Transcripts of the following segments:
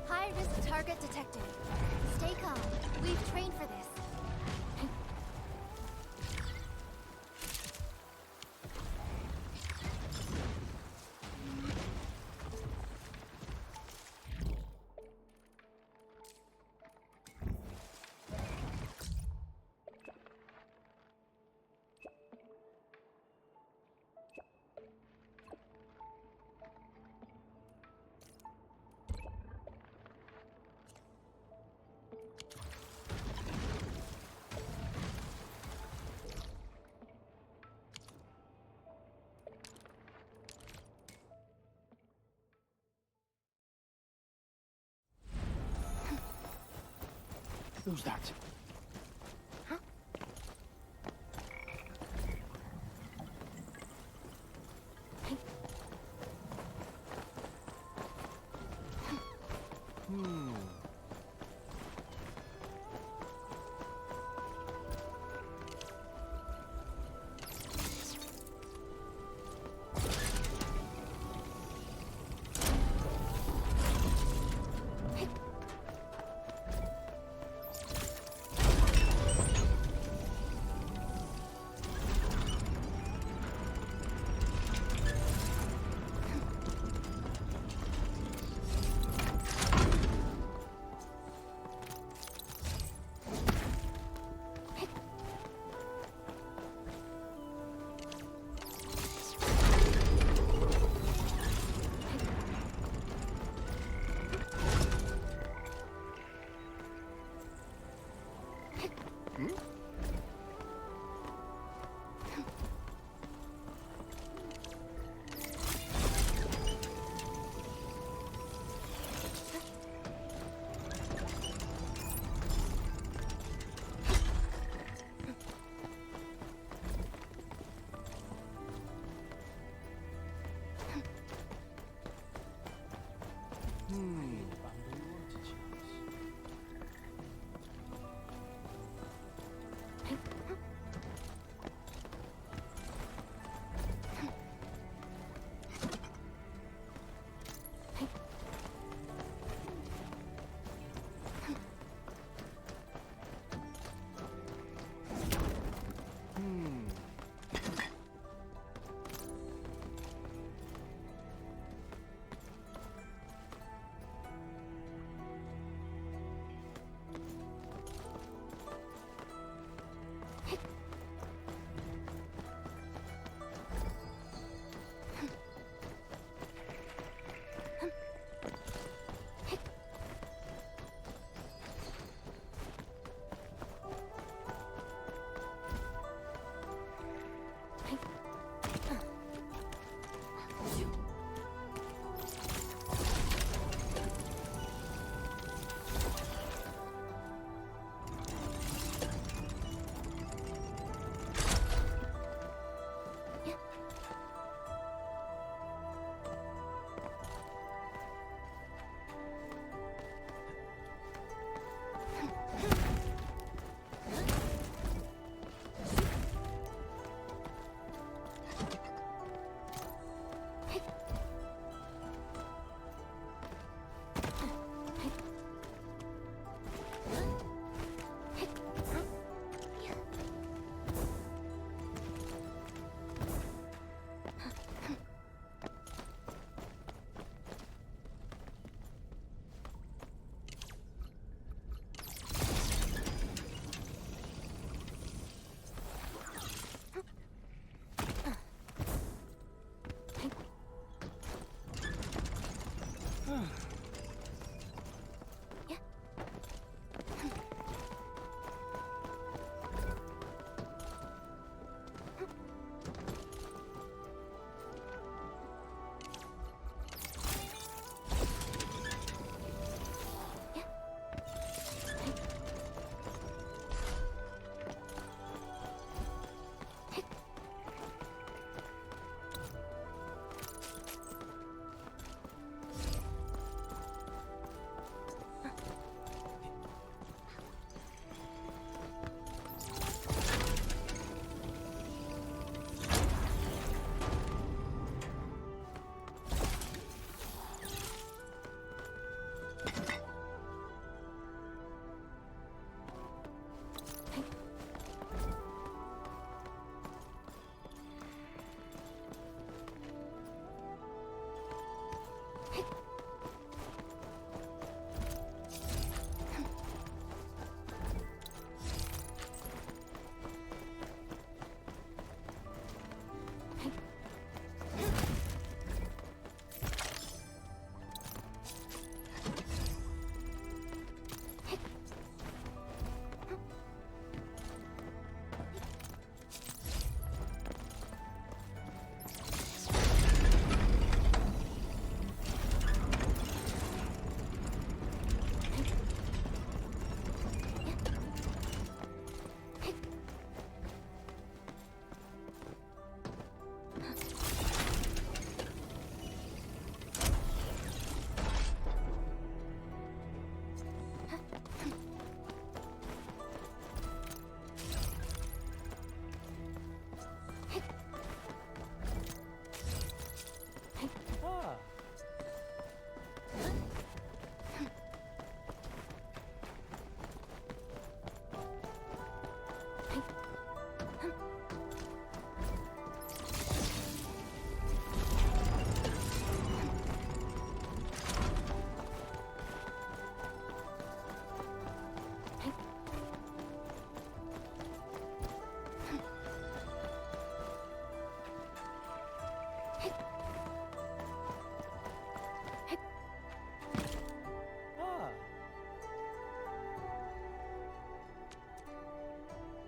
High-risk target detected. Stay calm. We've trained for this. Who's that? Huh?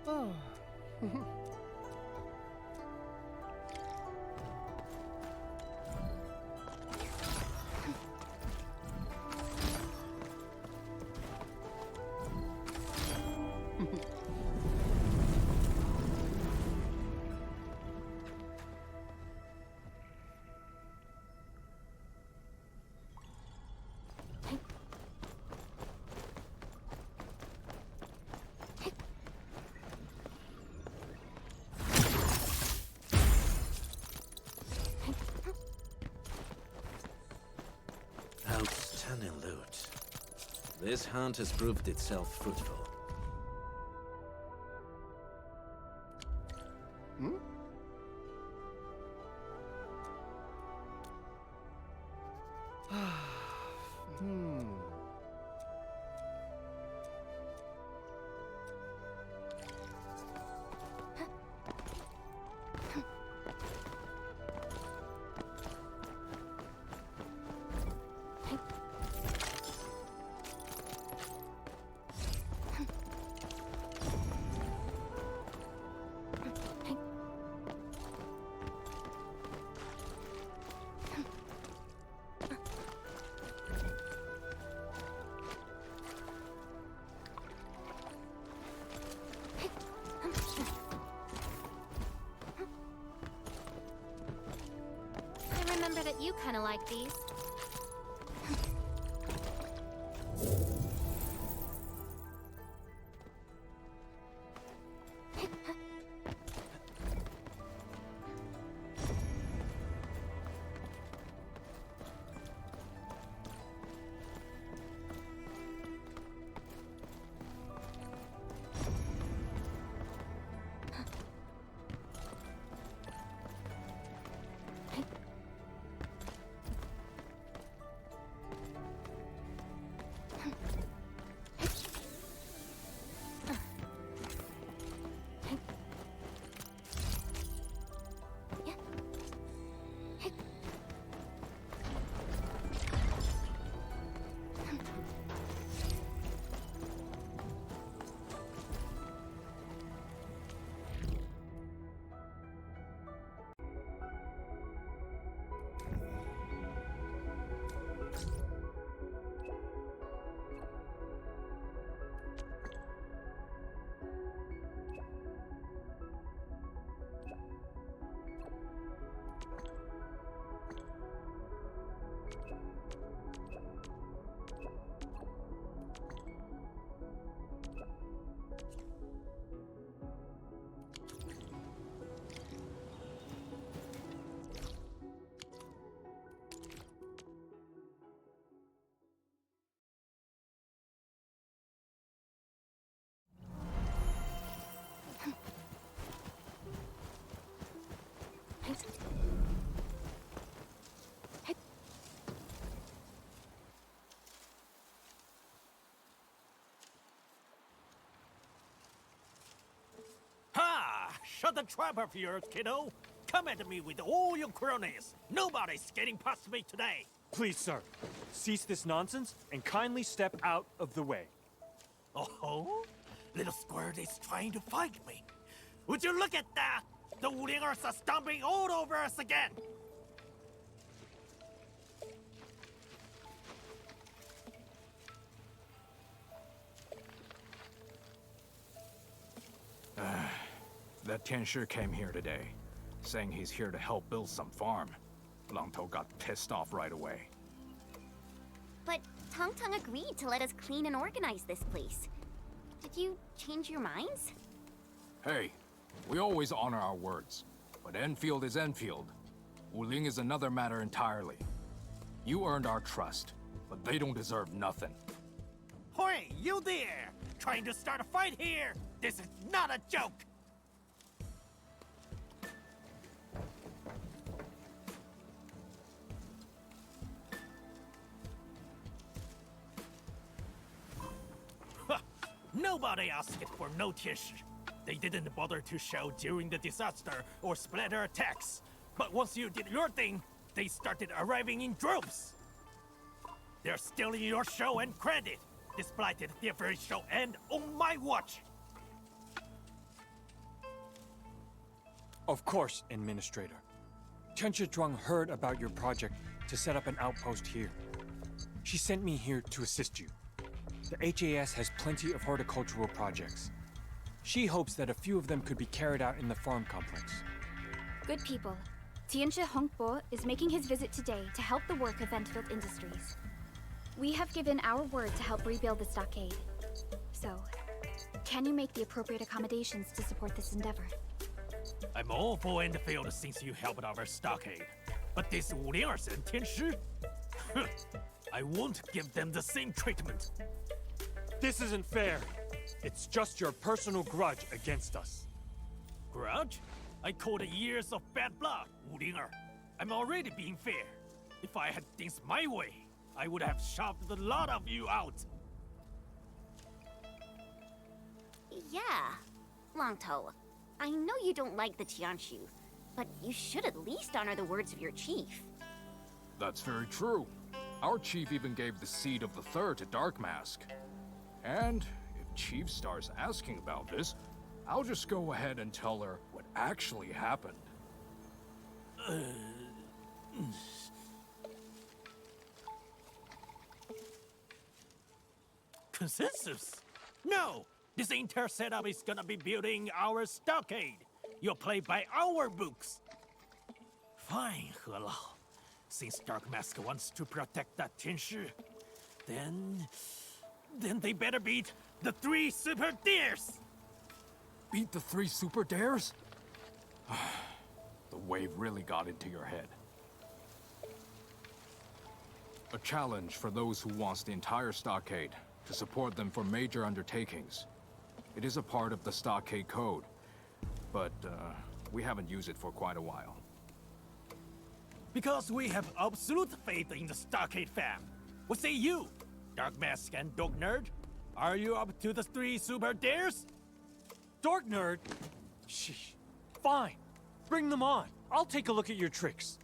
Oh. Outstanding loot. This hunt has proved itself fruitful. Hmm? Hmm. I remember that you kind of like these. Ha! Shut the trap of yours, kiddo! Come at me with all your cronies! Nobody's getting past me today! Please, sir, cease this nonsense and kindly step out of the way. Oh? Little squirt is trying to fight me. Would you look at that? The Wulingers are stomping all over us again! That Tianshi came here today, saying he's here to help build some farm. Lang Tao got pissed off right away. But Tong Tong agreed to let us clean and organize this place. Did you change your minds? Hey, we always honor our words. But Enfield is Enfield. Wuling is another matter entirely. You earned our trust, but they don't deserve nothing. Hey, you there! Trying to start a fight here? This is not a joke! Nobody asked for notice. They didn't bother to show during the disaster or splatter attacks. But once you did your thing, they started arriving in droves. They're stealing your show and credit. This blighted theater show end on my watch. Of course, Administrator. Tencha Zhuang heard about your project to set up an outpost here. She sent me here to assist you. The HAS has plenty of horticultural projects. She hopes that a few of them could be carried out in the farm complex. Good people. Tianchi Hongbo is making his visit today to help the work of Endfield Industries. We have given our word to help rebuild the stockade. So, can you make the appropriate accommodations to support this endeavor? I'm all for Endfield since you helped our stockade. But this Wulingers and Tianshi? I won't give them the same treatment. This isn't fair. It's just your personal grudge against us. Grudge? I call it years of bad blood, Wulinger. I'm already being fair. If I had things my way, I would have shoved a lot of you out. Yeah, Longtoe. I know you don't like the Tianshu, but you should at least honor the words of your chief. That's very true. Our chief even gave the seed of the third to Dark Mask. And if Chief starts asking about this, I'll just go ahead and tell her what actually happened. Consensus? No! This entire setup is gonna be building our stockade. You'll play by our books. Fine, He Lao. Since Dark Mask wants to protect that Tianshi, then they better beat the 3 super deers! Beat the 3 super dares? The wave really got into your head. A challenge for those who wants the entire stockade, to support them for major undertakings. It is a part of the stockade code, but we haven't used it for quite a while. Because we have absolute faith in the stockade fam. What say you, Dark Mask and Dog Nerd? Are you up to the 3 super dares? Dark Nerd? Sheesh. Fine. Bring them on. I'll take a look at your tricks.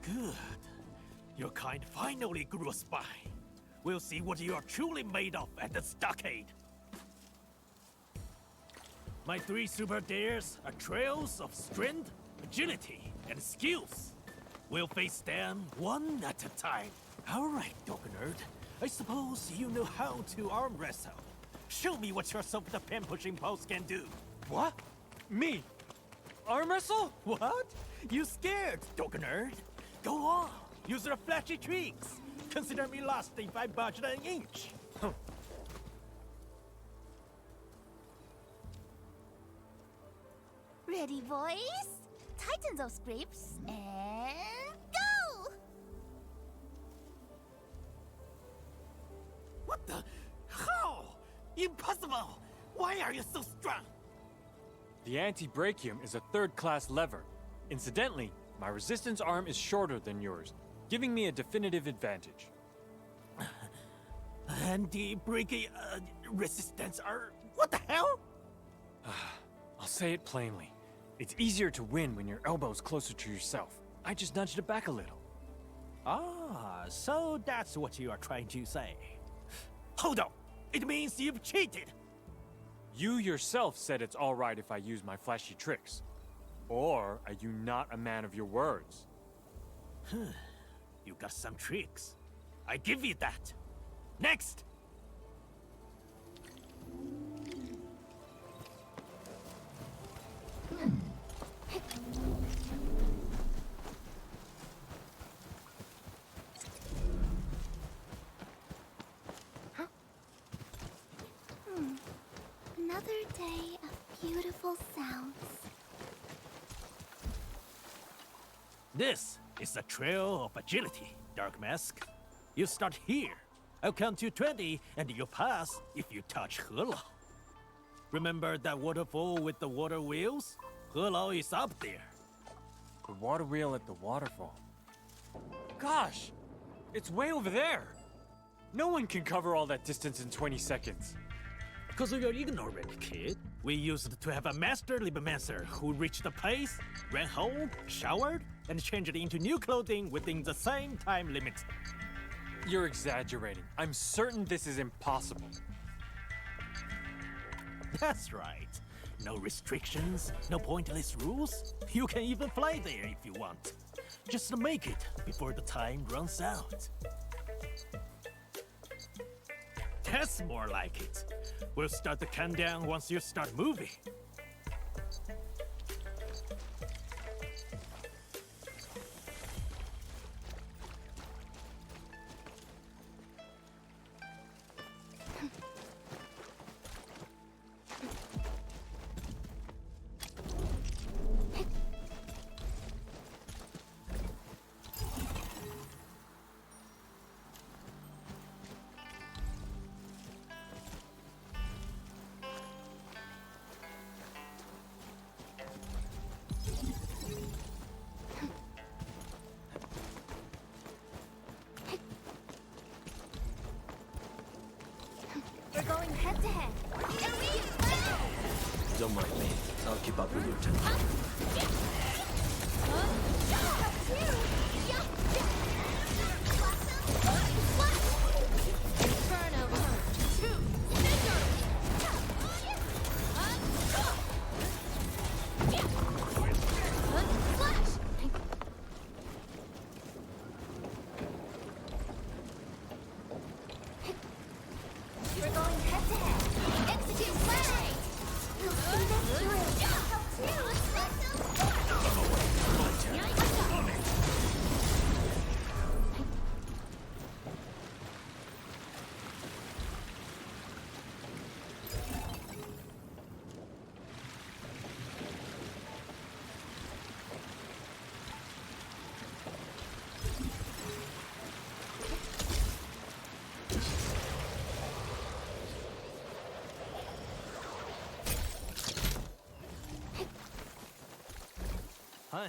Good. Your kind finally grew a spine. We'll see what you are truly made of at the stockade. My 3 super dares are trails of strength, agility, and skills. We'll face them one at a time. All right, Dog Nerd. I suppose you know how to arm wrestle. Show me what your self-defense pushing pose can do. What? Me? Arm wrestle? What? You scared, Dog Nerd? Go on. Use your flashy tricks. Consider me lost if I budge an inch. Ready, boys? Tighten those grips and go! What the? How? Impossible! Why are you so strong? The anti-brachium is a third-class lever. Incidentally, my resistance arm is shorter than yours, giving me a definitive advantage. Anti-breaking resistance are... What the hell? I'll say it plainly. It's easier to win when your elbow's closer to yourself. I just nudged it back a little. Ah, so that's what you are trying to say. Hold on! It means you've cheated! You yourself said it's all right if I use my flashy tricks. Or are you not a man of your words? You got some tricks. I give you that. Next! Another day of beautiful sounds. This is a trail of agility, Dark Mask. You start here. I'll count to 20, and you'll pass if you touch He Lao. Remember that waterfall with the water wheels? He Lao is up there. The water wheel at the waterfall. Gosh! It's way over there! No one can cover all that distance in 20 seconds. Because you're ignorant, kid. We used to have a master Nebenmissioner who reached the place, ran home, showered, and changed into new clothing within the same time limit. You're exaggerating. I'm certain this is impossible. That's right. No restrictions, no pointless rules. You can even fly there if you want. Just make it before the time runs out. That's more like it. We'll start the countdown once you start moving. We're going head to head. Don't mind me. I'll keep up with your tempo. We're going head to head. Execute flag! We'll see this through. Hi.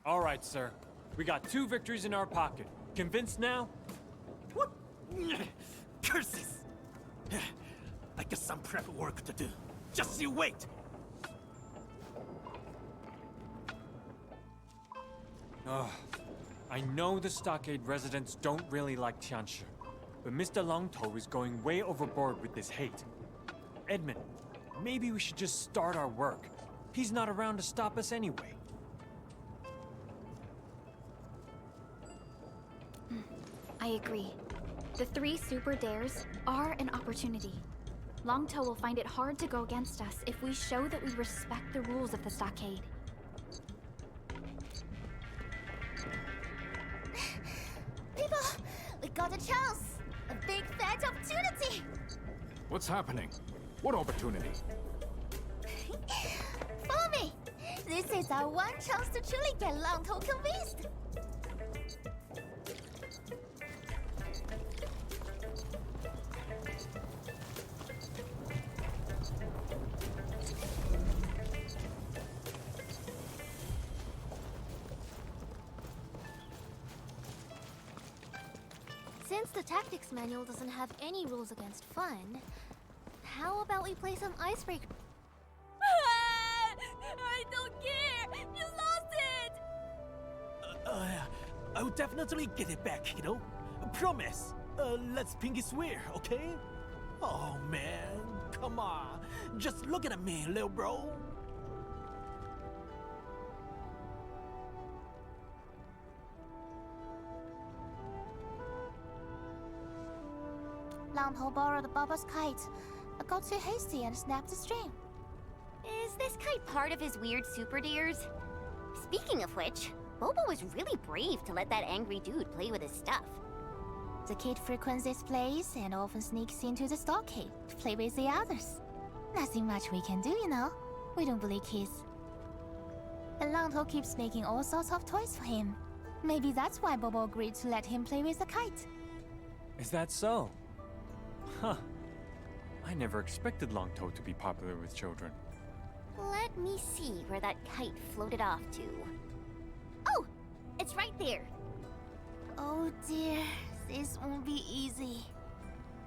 All right, sir. We got 2 victories in our pocket. Convinced now? What? Curses! I got some prep work to do. Just you wait! Ugh. I know the Stockade residents don't really like Tianshi, but Mr. Longtou is going way overboard with this hate. Edmund, maybe we should just start our work. He's not around to stop us anyway. I agree. The 3 super dares are an opportunity. Longtou will find it hard to go against us if we show that we respect the rules of the Stockade. People, we got a chance! A big fat opportunity! What's happening? What opportunity? Follow me! This is our one chance to truly get Longtou convinced! Since the tactics manual doesn't have any rules against fun, how about we play some icebreaker? I don't care! You lost it! I'll definitely get it back, you know? Promise! Let's pinky swear, okay? Oh man, come on. Just look at me, little bro. Longtou borrowed Baba's kite. I got too hasty and snapped the string. Is this kite part of his weird super dares? Speaking of which, Bobo was really brave to let that angry dude play with his stuff. The kid frequents this place and often sneaks into the stockade to play with the others. Nothing much we can do, you know. We don't bully kids. And Langtou keeps making all sorts of toys for him. Maybe that's why Bobo agreed to let him play with the kite. Is that so? Huh. I never expected Langtou to be popular with children. Let me see where that kite floated off to. Oh! It's right there! Oh dear, this won't be easy.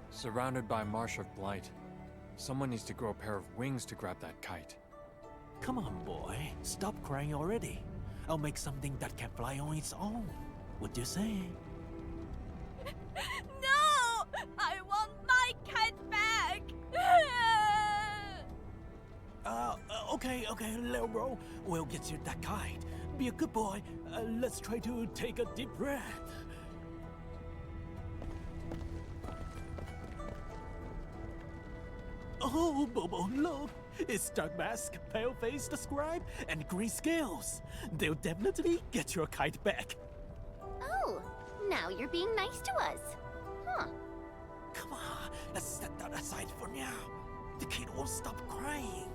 Surrounded by a marsh of blight. Someone needs to grow a pair of wings to grab that kite. Come on, boy. Stop crying already. I'll make something that can fly on its own. What do you say? No! I want my kite back! Okay, little bro. We'll get you that kite. Be a good boy. Let's try to take a deep breath. Oh, Bobo, look! It's Dark Mask, Pale-Faced Scribe, and Green Scales. They'll definitely get your kite back. Oh, now you're being nice to us. Huh. Come on, let's set that aside for now. The kid won't stop crying.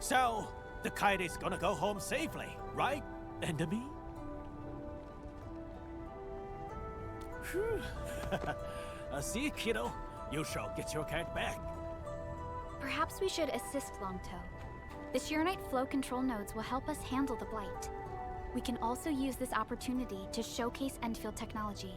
So, the kite is gonna go home safely, right, Enemy? Phew. See, kiddo, you shall get your kite back. Perhaps we should assist Langtou. The Sheernite flow control nodes will help us handle the blight. We can also use this opportunity to showcase Endfield technology.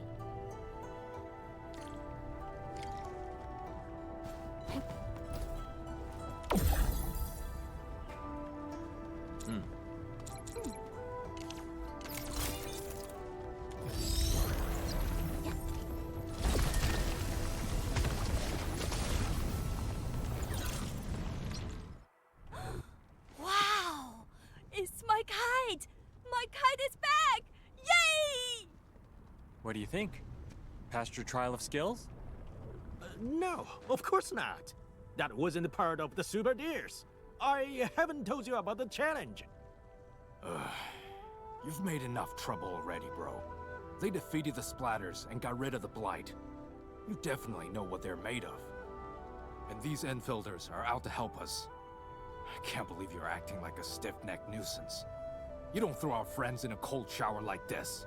Wow! It's my kite! My kite is back! Yay! What do you think? Passed your trial of skills? No, of course not. That wasn't part of the Super Deers. I haven't told you about the challenge. You've made enough trouble already, bro. They defeated the Splatters and got rid of the Blight. You definitely know what they're made of. And these Enfielders are out to help us. I can't believe you're acting like a stiff-necked nuisance. You don't throw our friends in a cold shower like this.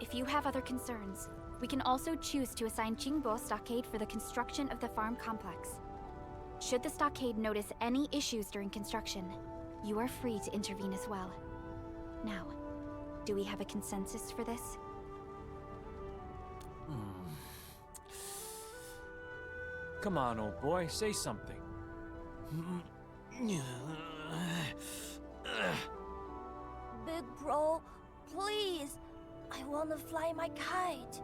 If you have other concerns, we can also choose to assign Qingbo Stockade for the construction of the farm complex. Should the stockade notice any issues during construction, you are free to intervene as well. Now, do we have a consensus for this? Come on, old boy, say something. Big bro, please. I want to fly my kite.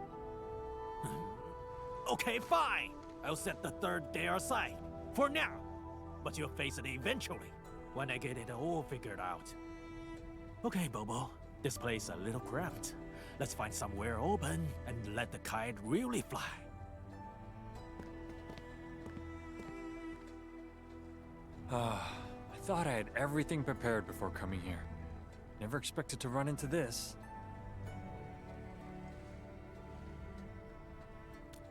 Okay, fine. I'll set the third day aside. For now. But you'll face it eventually, when I get it all figured out. Okay, Bobo. This place a little cramped. Let's find somewhere open and let the kite really fly. I thought I had everything prepared before coming here. Never expected to run into this.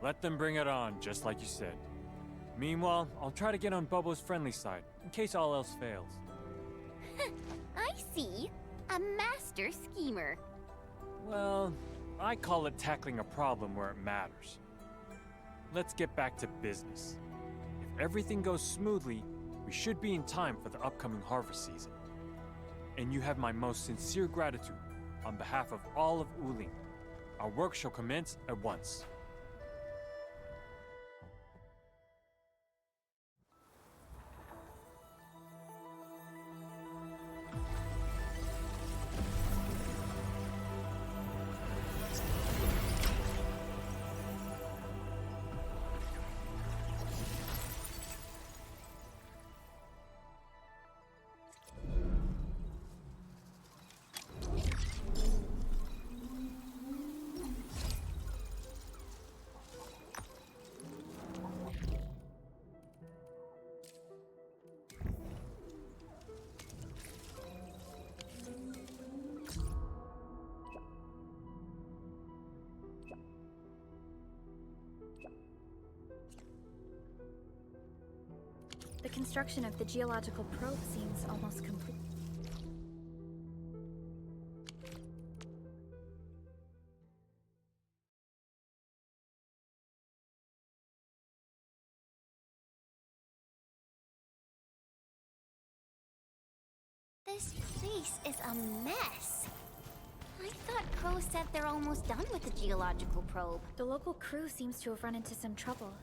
Let them bring it on, just like you said. Meanwhile, I'll try to get on Bobo's friendly side, in case all else fails. I see. A master schemer. Well, I call it tackling a problem where it matters. Let's get back to business. If everything goes smoothly, we should be in time for the upcoming harvest season. And you have my most sincere gratitude on behalf of all of Uling. Our work shall commence at once. The construction of the geological probe seems almost complete. This place is a mess. I thought Crow said they're almost done with the geological probe. The local crew seems to have run into some trouble.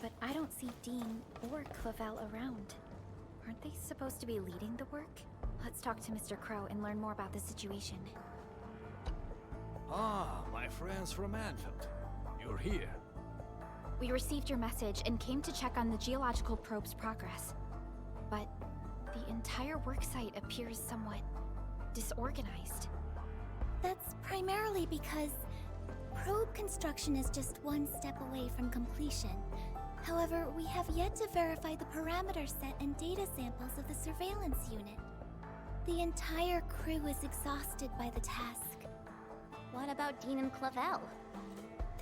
But I don't see Dean or Clavel around. Aren't they supposed to be leading the work? Let's talk to Mr. Crow and learn more about the situation. Ah, my friends from Endfield. You're here. We received your message and came to check on the geological probe's progress. But the entire worksite appears somewhat disorganized. That's primarily because probe construction is just one step away from completion. However, we have yet to verify the parameter set and data samples of the surveillance unit. The entire crew is exhausted by the task. What about Dean and Clavel?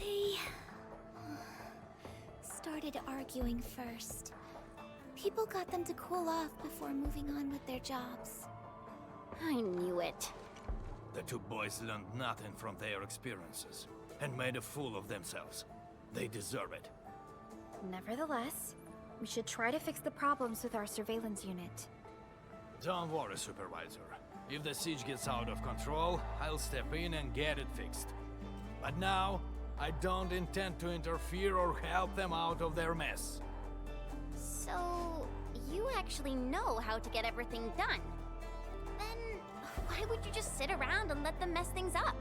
They started arguing first. People got them to cool off before moving on with their jobs. I knew it. The two boys learned nothing from their experiences and made a fool of themselves. They deserve it. Nevertheless, we should try to fix the problems with our surveillance unit. Don't worry, Supervisor. If the siege gets out of control, I'll step in and get it fixed. But now, I don't intend to interfere or help them out of their mess. So, you actually know how to get everything done. Then, why would you just sit around and let them mess things up?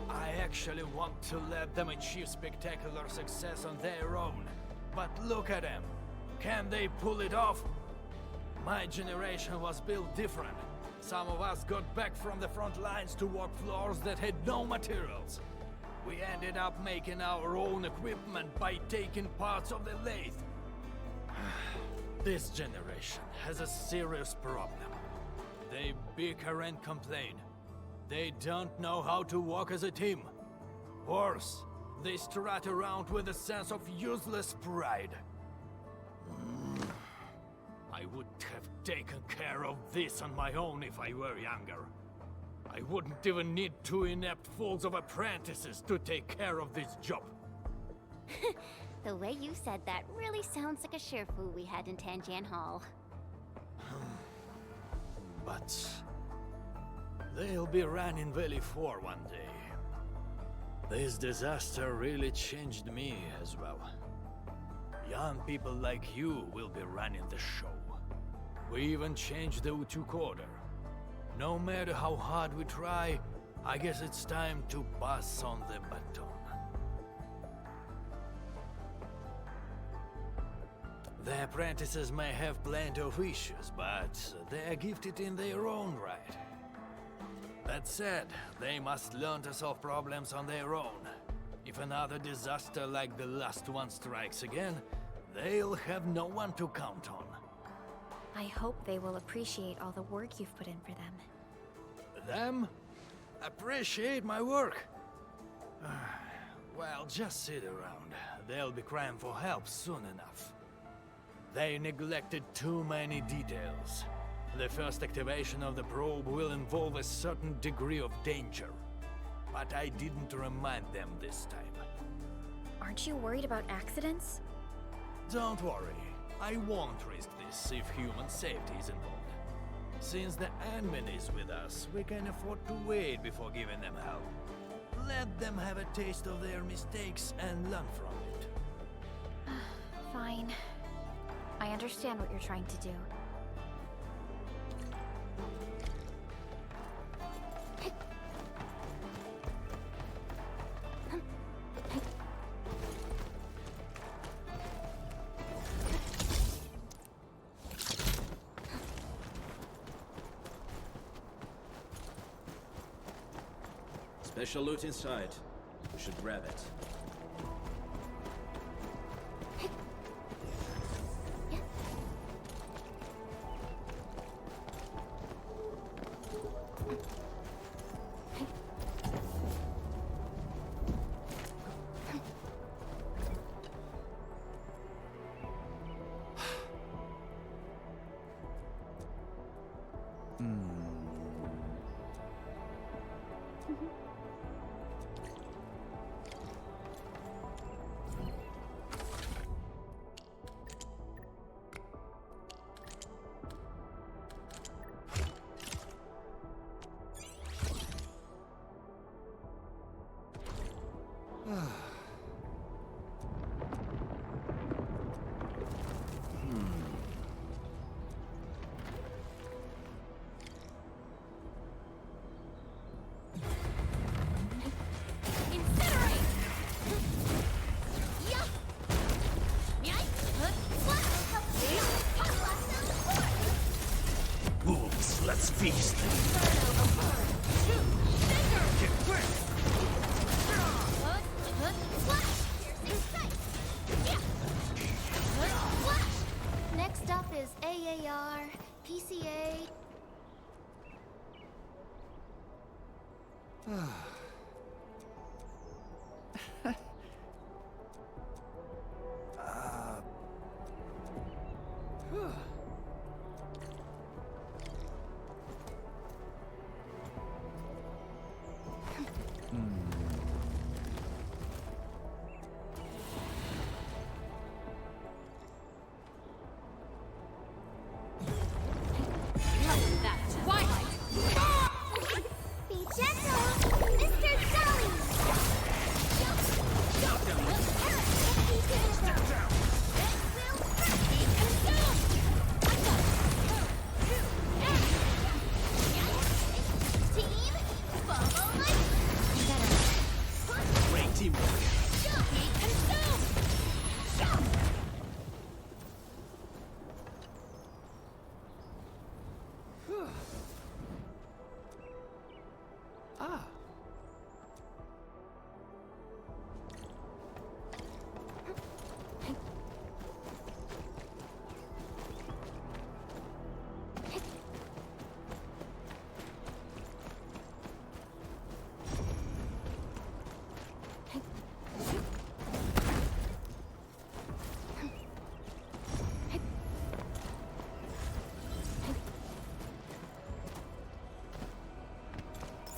I actually want to let them achieve spectacular success on their own. But look at them. Can they pull it off? My generation was built different. Some of us got back from the front lines to work floors that had no materials. We ended up making our own equipment by taking parts of the lathe. This generation has a serious problem. They bicker and complain. They don't know how to work as a team. Worse, they strut around with a sense of useless pride. I would have taken care of this on my own if I were younger. I wouldn't even need two inept fools of apprentices to take care of this job. The way you said that really sounds like a Sherfu we had in Tanjan Hall. But they'll be running Valley 4 one day. This disaster really changed me as well. Young people like you will be running the show. We even changed the Utuk order. No matter how hard we try, I guess it's time to pass on the baton. The apprentices may have plenty of issues, but they're gifted in their own right. That said, they must learn to solve problems on their own. If another disaster like the last one strikes again, they'll have no one to count on. I hope they will appreciate all the work you've put in for them. Them? Appreciate my work? Well, just sit around. They'll be crying for help soon enough. They neglected too many details. The first activation of the probe will involve a certain degree of danger. But I didn't remind them this time. Aren't you worried about accidents? Don't worry. I won't risk this if human safety is involved. Since the admin is with us, we can afford to wait before giving them help. Let them have a taste of their mistakes and learn from it. Fine. I understand what you're trying to do. Special loot inside. We should grab it. beast! Next up is AAR, PCA. Be gentle, Mr. Sully! Step down! Team, follow my... Great teamwork.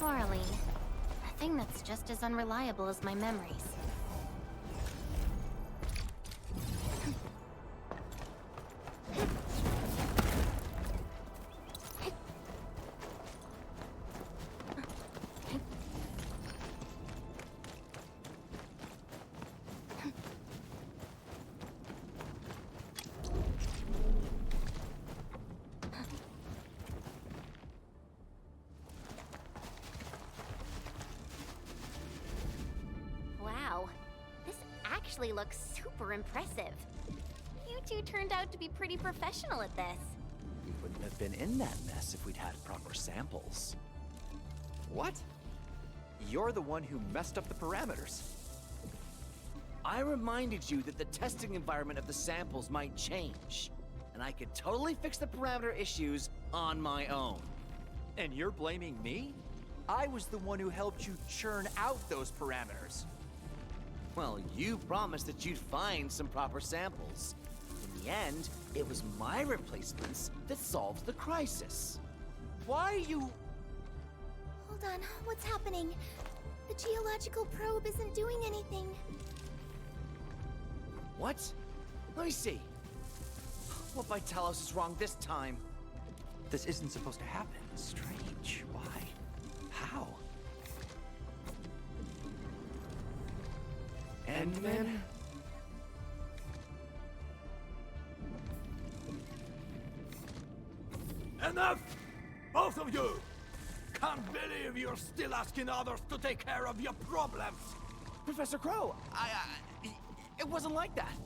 Arlene, a thing that's just as unreliable as my memories. Wow, this actually looks super impressive. You two turned out to be pretty professional at this. We wouldn't have been in that mess if we'd had proper samples. What? You're the one who messed up the parameters. I reminded you that the testing environment of the samples might change, and I could totally fix the parameter issues on my own. And you're blaming me? I was the one who helped you churn out those parameters. Well, you promised that you'd find some proper samples. In the end, it was my replacements that solved the crisis. Why are you... Hold on, what's happening? The geological probe isn't doing anything. What? Let me see. What Vitalos is wrong this time? This isn't supposed to happen. Strange. Why? How? Endman? Enough! Both of you! Can't believe you're still asking others to take care of your problems! Professor Crow, it wasn't like that.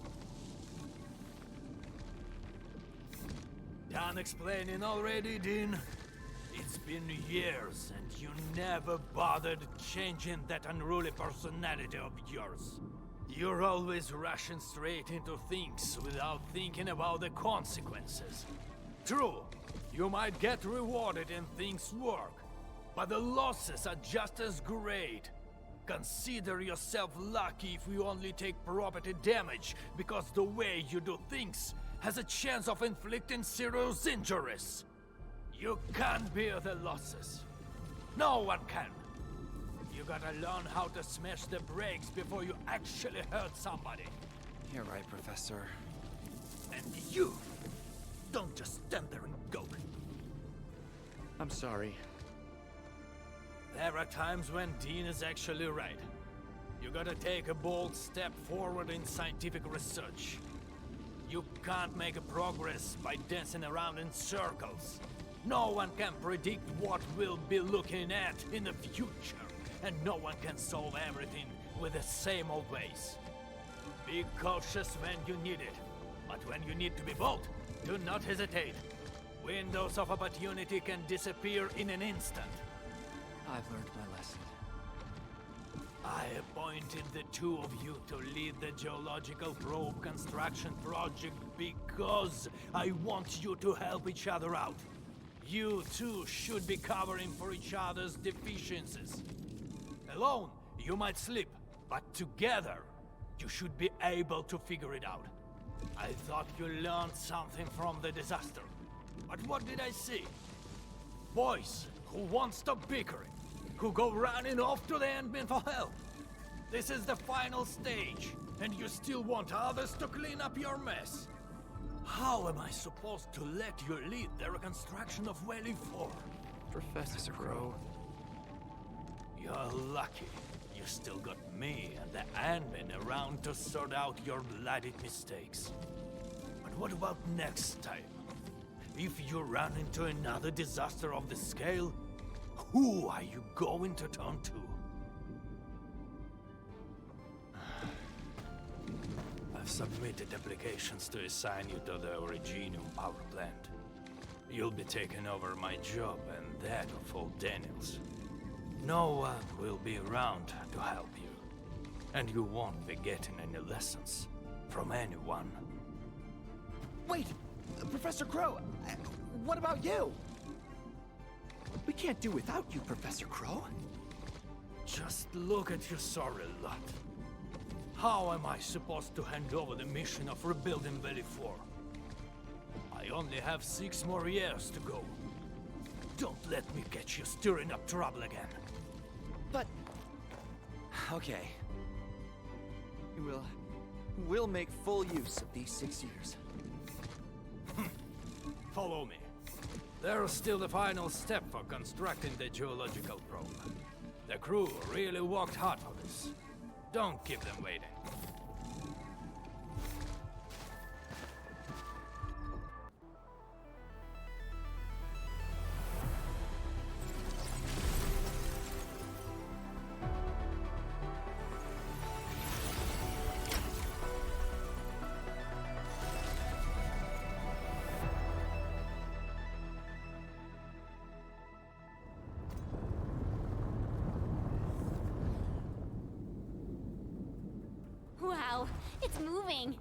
Done explaining already, Dean? It's been years, and you never bothered changing that unruly personality of yours. You're always rushing straight into things without thinking about the consequences. True, you might get rewarded and things work, but the losses are just as great. Consider yourself lucky if you only take property damage, because the way you do things has a chance of inflicting serious injuries. You can't bear the losses. No one can. You gotta learn how to smash the brakes before you actually hurt somebody. You're right, Professor. And you, don't just stand there and go. I'm sorry. There are times when Dean is actually right. You gotta take a bold step forward in scientific research. You can't make a progress by dancing around in circles. No one can predict what we'll be looking at in the future, and no one can solve everything with the same old ways. Be cautious when you need it, but when you need to be bold, do not hesitate. Windows of opportunity can disappear in an instant. I've learned my lesson. I appointed the two of you to lead the geological probe construction project because I want you to help each other out. You two should be covering for each other's deficiencies. Alone, you might slip, but together, you should be able to figure it out. I thought you learned something from the disaster. But what did I see? Boys who won't stop bickering, who go running off to the Endmin for help. This is the final stage, and you still want others to clean up your mess. How am I supposed to let you lead the reconstruction of Valley 4? Professor Crow. You're lucky. You still got me and the Endmin around to sort out your bloody mistakes. But what about next time? If you run into another disaster of the scale, who are you going to turn to? I've submitted applications to assign you to the Originium power plant. You'll be taking over my job and that of old Daniels. No one will be around to help you. And you won't be getting any lessons from anyone. Wait! Professor Crow! What about you? We can't do without you, Professor Crow. Just look at your sorry lot. How am I supposed to hand over the mission of rebuilding Valley 4? I only have 6 more years to go. Don't let me catch you stirring up trouble again. But... okay. We'll make full use of these 6 years. Follow me. There's still the final step for constructing the geological probe. The crew really worked hard for this. Don't keep them waiting. Wow, it's moving.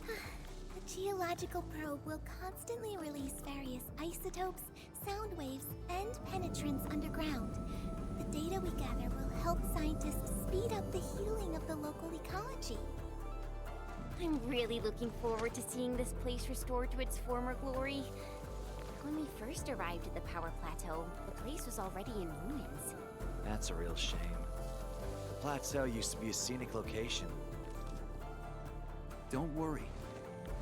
The geological probe will constantly release various isotopes, sound waves, and penetrants underground. The data we gather will help scientists speed up the healing of the local ecology. I'm really looking forward to seeing this place restored to its former glory. When we first arrived at the power plateau, the place was already in ruins. That's a real shame. The plateau used to be a scenic location. Don't worry.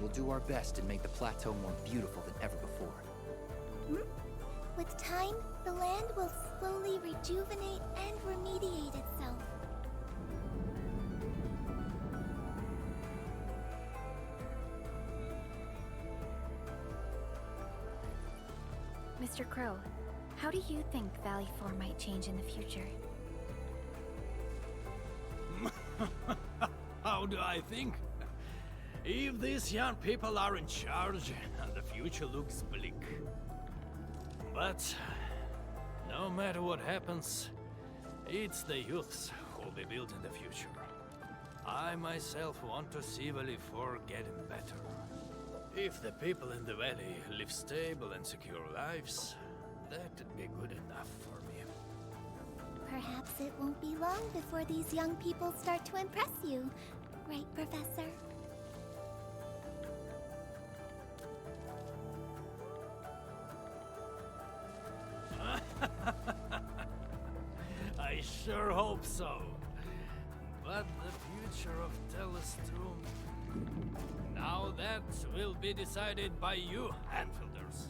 We'll do our best to make the plateau more beautiful than ever before. With time, the land will slowly rejuvenate and remediate itself. Mr. Crow, how do you think Valley 4 might change in the future? How do I think? If these young people are in charge, the future looks bleak. But no matter what happens, it's the youths who'll be building the future. I myself want to see Valley 4 getting better. If the people in the valley live stable and secure lives, that'd be good enough for me. Perhaps it won't be long before these young people start to impress you. Right, Professor? I sure hope so. But the future of Telestrom... Now that will be decided by you, Enfielders.